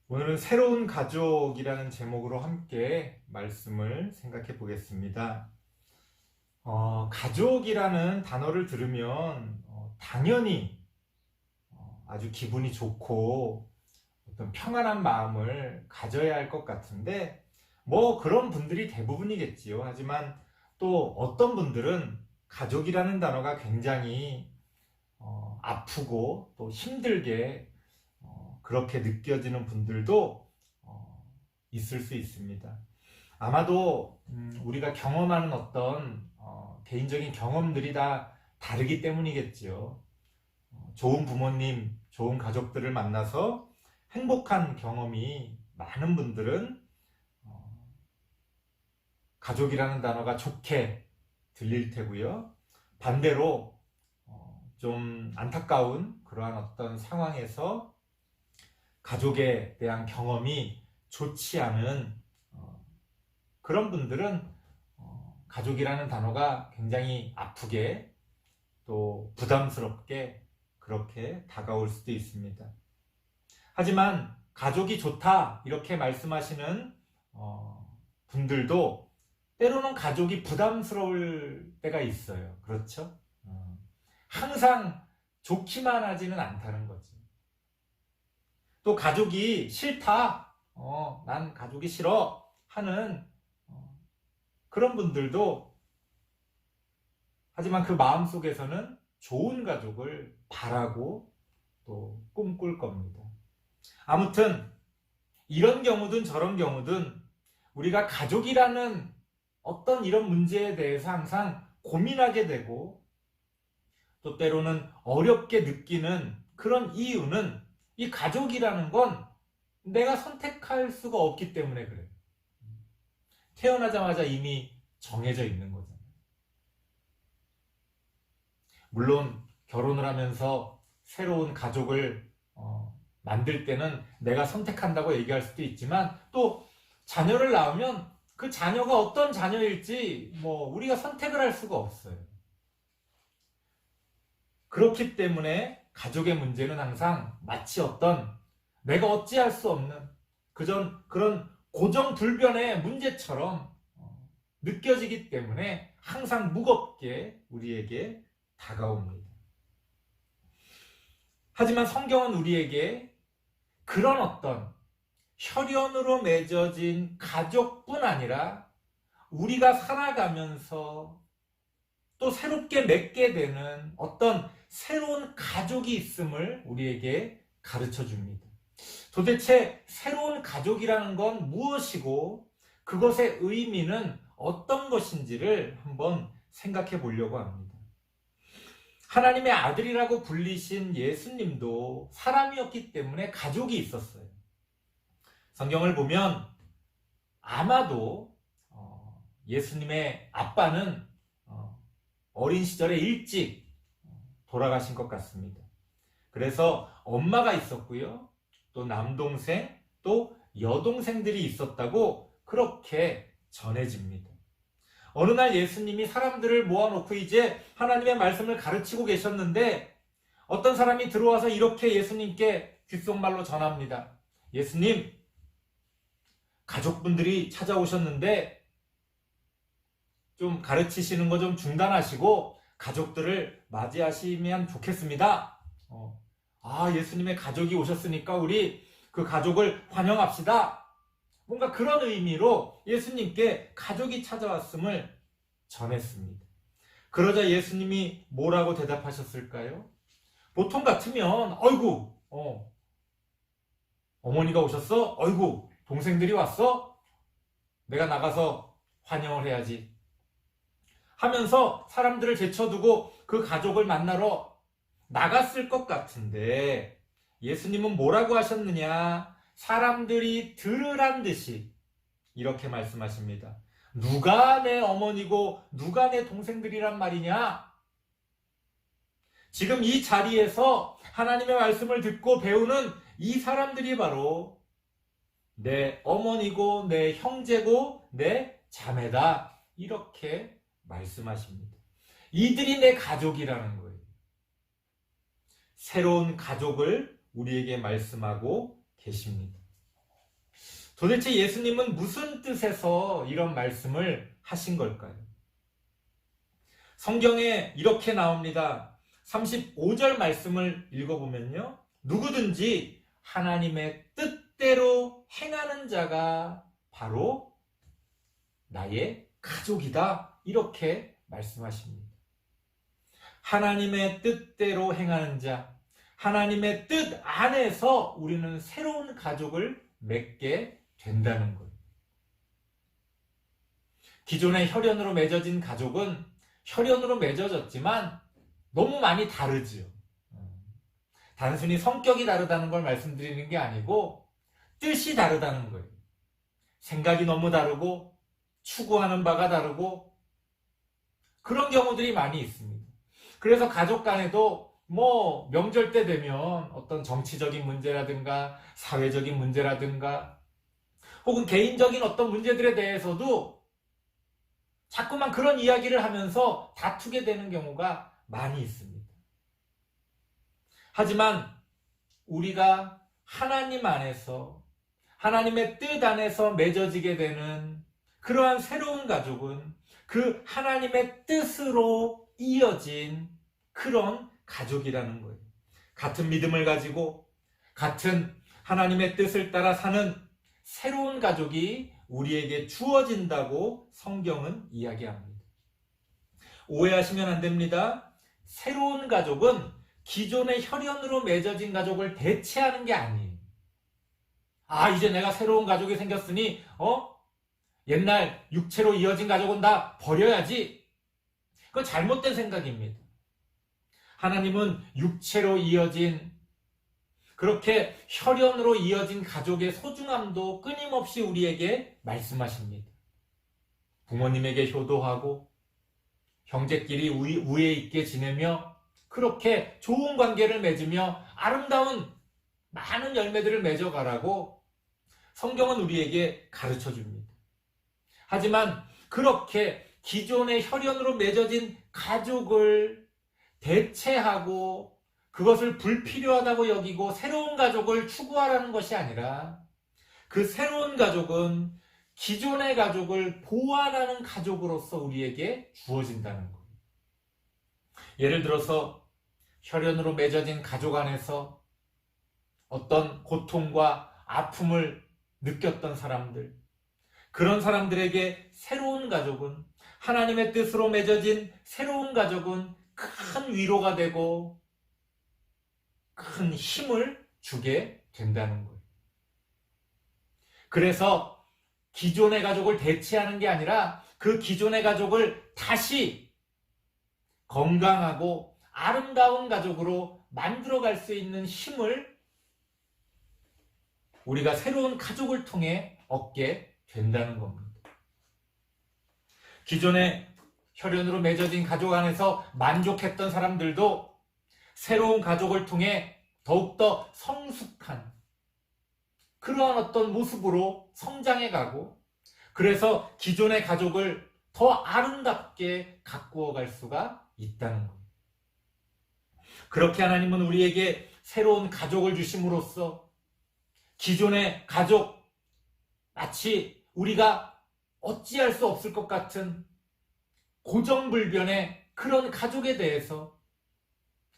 오늘은 새로운 가족이라는 제목으로 함께 말씀을 생각해 보겠습니다. 가족이라는 단어를 들으면 당연히 아주 기분이 좋고 어떤 평안한 마음을 가져야 할 것 같은데 뭐 그런 분들이 대부분이겠지요. 하지만 또 어떤 분들은 가족이라는 단어가 굉장히 아프고 또 힘들게 그렇게 느껴지는 분들도 있을 수 있습니다. 아마도 우리가 경험하는 어떤 개인적인 경험들이 다 다르기 때문이겠지요. 좋은 부모님, 좋은 가족들을 만나서 행복한 경험이 많은 분들은 가족이라는 단어가 좋게 들릴 테고요. 반대로 좀 안타까운 그러한 어떤 상황에서 가족에 대한 경험이 좋지 않은 그런 분들은 가족이라는 단어가 굉장히 아프게 또 부담스럽게 그렇게 다가올 수도 있습니다. 하지만 가족이 좋다 이렇게 말씀하시는 분들도 때로는 가족이 부담스러울 때가 있어요. 그렇죠? 항상 좋기만 하지는 않다는 거지. 또 가족이 싫다, 난 가족이 싫어 하는 그런 분들도 하지만 그 마음속에서는 좋은 가족을 바라고 또 꿈꿀 겁니다. 아무튼 이런 경우든 저런 경우든 우리가 가족이라는 어떤 이런 문제에 대해서 항상 고민하게 되고 또 때로는 어렵게 느끼는 그런 이유는 이 가족이라는 건 내가 선택할 수가 없기 때문에 그래요. 태어나자마자 이미 정해져 있는 거잖아요. 물론 결혼을 하면서 새로운 가족을 만들 때는 내가 선택한다고 얘기할 수도 있지만 또 자녀를 낳으면 그 자녀가 어떤 자녀일지 우리가 선택을 할 수가 없어요. 그렇기 때문에 가족의 문제는 항상 마치 어떤 내가 어찌할 수 없는 그런 고정불변의 문제처럼 느껴지기 때문에 항상 무겁게 우리에게 다가옵니다. 하지만 성경은 우리에게 그런 어떤 혈연으로 맺어진 가족뿐 아니라 우리가 살아가면서 또 새롭게 맺게 되는 어떤 새로운 가족이 있음을 우리에게 가르쳐 줍니다. 도대체 새로운 가족이라는 건 무엇이고 그것의 의미는 어떤 것인지를 한번 생각해 보려고 합니다. 하나님의 아들이라고 불리신 예수님도 사람이었기 때문에 가족이 있었어요. 성경을 보면 아마도 예수님의 아빠는 어린 시절에 일찍 돌아가신 것 같습니다. 그래서 엄마가 있었고요. 또 남동생, 또 여동생들이 있었다고 그렇게 전해집니다. 어느 날 예수님이 사람들을 모아놓고 이제 하나님의 말씀을 가르치고 계셨는데 어떤 사람이 들어와서 이렇게 예수님께 귓속말로 전합니다. 예수님, 가족분들이 찾아오셨는데 좀 가르치시는 거 좀 중단하시고 가족들을 맞이하시면 좋겠습니다. 예수님의 가족이 오셨으니까 우리 그 가족을 환영합시다. 뭔가 그런 의미로 예수님께 가족이 찾아왔음을 전했습니다. 그러자 예수님이 뭐라고 대답하셨을까요? 보통 같으면 어이구, 어머니가 오셨어? 어이구, 동생들이 왔어? 내가 나가서 환영을 해야지 하면서 사람들을 제쳐두고 그 가족을 만나러 나갔을 것 같은데 예수님은 뭐라고 하셨느냐? 사람들이 들으란 듯이 이렇게 말씀하십니다. 누가 내 어머니고 누가 내 동생들이란 말이냐? 지금 이 자리에서 하나님의 말씀을 듣고 배우는 이 사람들이 바로 내 어머니고 내 형제고 내 자매다. 이렇게 말씀하십니다. 이들이 내 가족이라는 거예요. 새로운 가족을 우리에게 말씀하고 계십니다. 도대체 예수님은 무슨 뜻에서 이런 말씀을 하신 걸까요? 성경에 이렇게 나옵니다. 35절 말씀을 읽어보면요. 누구든지 하나님의 뜻대로 행하는 자가 바로 나의 가족이다. 이렇게 말씀하십니다. 하나님의 뜻대로 행하는 자, 하나님의 뜻 안에서 우리는 새로운 가족을 맺게 된다는 거예요. 기존의 혈연으로 맺어진 가족은 혈연으로 맺어졌지만 너무 많이 다르지요. 단순히 성격이 다르다는 걸 말씀드리는 게 아니고 뜻이 다르다는 거예요. 생각이 너무 다르고 추구하는 바가 다르고 그런 경우들이 많이 있습니다. 그래서 가족 간에도 명절 때 되면 어떤 정치적인 문제라든가 사회적인 문제라든가 혹은 개인적인 어떤 문제들에 대해서도 자꾸만 그런 이야기를 하면서 다투게 되는 경우가 많이 있습니다. 하지만 우리가 하나님 안에서 하나님의 뜻 안에서 맺어지게 되는 그러한 새로운 가족은 그 하나님의 뜻으로 이어진 그런 가족이라는 거예요. 같은 믿음을 가지고 같은 하나님의 뜻을 따라 사는 새로운 가족이 우리에게 주어진다고 성경은 이야기합니다. 오해하시면 안 됩니다. 새로운 가족은 기존의 혈연으로 맺어진 가족을 대체하는 게 아니에요. 이제 내가 새로운 가족이 생겼으니 옛날 육체로 이어진 가족은 다 버려야지. 그건 잘못된 생각입니다. 하나님은 육체로 이어진 그렇게 혈연으로 이어진 가족의 소중함도 끊임없이 우리에게 말씀하십니다. 부모님에게 효도하고 형제끼리 우애 있게 지내며 그렇게 좋은 관계를 맺으며 아름다운 많은 열매들을 맺어가라고 성경은 우리에게 가르쳐 줍니다. 하지만 그렇게 기존의 혈연으로 맺어진 가족을 대체하고 그것을 불필요하다고 여기고 새로운 가족을 추구하라는 것이 아니라 그 새로운 가족은 기존의 가족을 보완하는 가족으로서 우리에게 주어진다는 거예요. 예를 들어서 혈연으로 맺어진 가족 안에서 어떤 고통과 아픔을 느꼈던 사람들, 그런 사람들에게 새로운 가족은 하나님의 뜻으로 맺어진 새로운 가족은 큰 위로가 되고 큰 힘을 주게 된다는 거예요. 그래서 기존의 가족을 대체하는 게 아니라 그 기존의 가족을 다시 건강하고 아름다운 가족으로 만들어갈 수 있는 힘을 우리가 새로운 가족을 통해 얻게 된다는 겁니다. 기존의 혈연으로 맺어진 가족 안에서 만족했던 사람들도 새로운 가족을 통해 더욱더 성숙한 그러한 어떤 모습으로 성장해가고 그래서 기존의 가족을 더 아름답게 가꾸어 갈 수가 있다는 겁니다. 그렇게 하나님은 우리에게 새로운 가족을 주심으로써 기존의 가족, 마치 우리가 어찌할 수 없을 것 같은 고정불변의 그런 가족에 대해서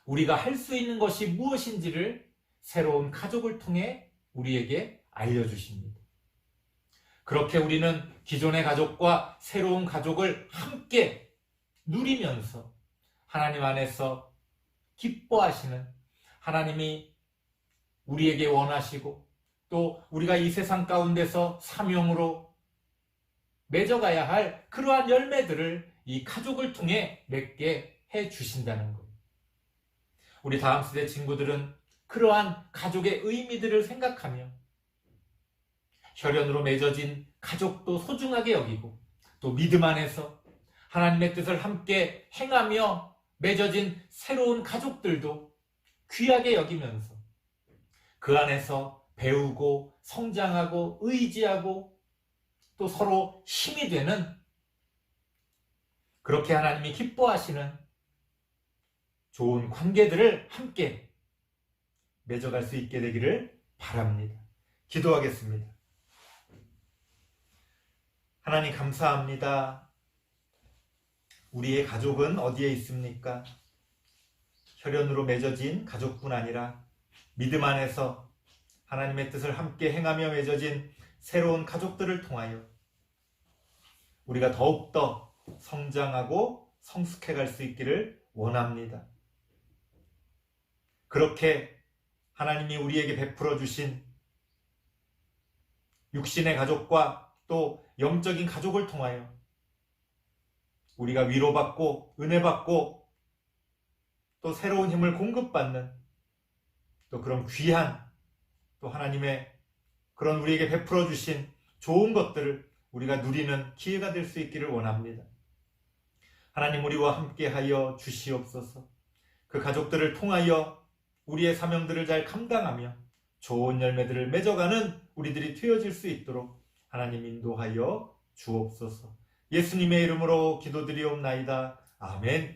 우리가 할 수 있는 것이 무엇인지를 새로운 가족을 통해 우리에게 알려주십니다. 그렇게 우리는 기존의 가족과 새로운 가족을 함께 누리면서 하나님 안에서 기뻐하시는 하나님이 우리에게 원하시고 또 우리가 이 세상 가운데서 사명으로 맺어가야 할 그러한 열매들을 이 가족을 통해 맺게 해 주신다는 거예요. 우리 다음 세대 친구들은 그러한 가족의 의미들을 생각하며 혈연으로 맺어진 가족도 소중하게 여기고 또 믿음 안에서 하나님의 뜻을 함께 행하며 맺어진 새로운 가족들도 귀하게 여기면서 그 안에서 배우고 성장하고 의지하고 또 서로 힘이 되는 그렇게 하나님이 기뻐하시는 좋은 관계들을 함께 맺어갈 수 있게 되기를 바랍니다. 기도하겠습니다. 하나님 감사합니다. 우리의 가족은 어디에 있습니까? 혈연으로 맺어진 가족뿐 아니라 믿음 안에서 하나님의 뜻을 함께 행하며 맺어진 새로운 가족들을 통하여 우리가 더욱더 성장하고 성숙해 갈 수 있기를 원합니다. 그렇게 하나님이 우리에게 베풀어 주신 육신의 가족과 또 영적인 가족을 통하여 우리가 위로받고 은혜받고 또 새로운 힘을 공급받는 또 그런 귀한 또 하나님의 그런 우리에게 베풀어 주신 좋은 것들을 우리가 누리는 기회가 될 수 있기를 원합니다. 하나님 우리와 함께하여 주시옵소서. 그 가족들을 통하여 우리의 사명들을 잘 감당하며 좋은 열매들을 맺어가는 우리들이 되어질 수 있도록 하나님 인도하여 주옵소서. 예수님의 이름으로 기도드리옵나이다. 아멘.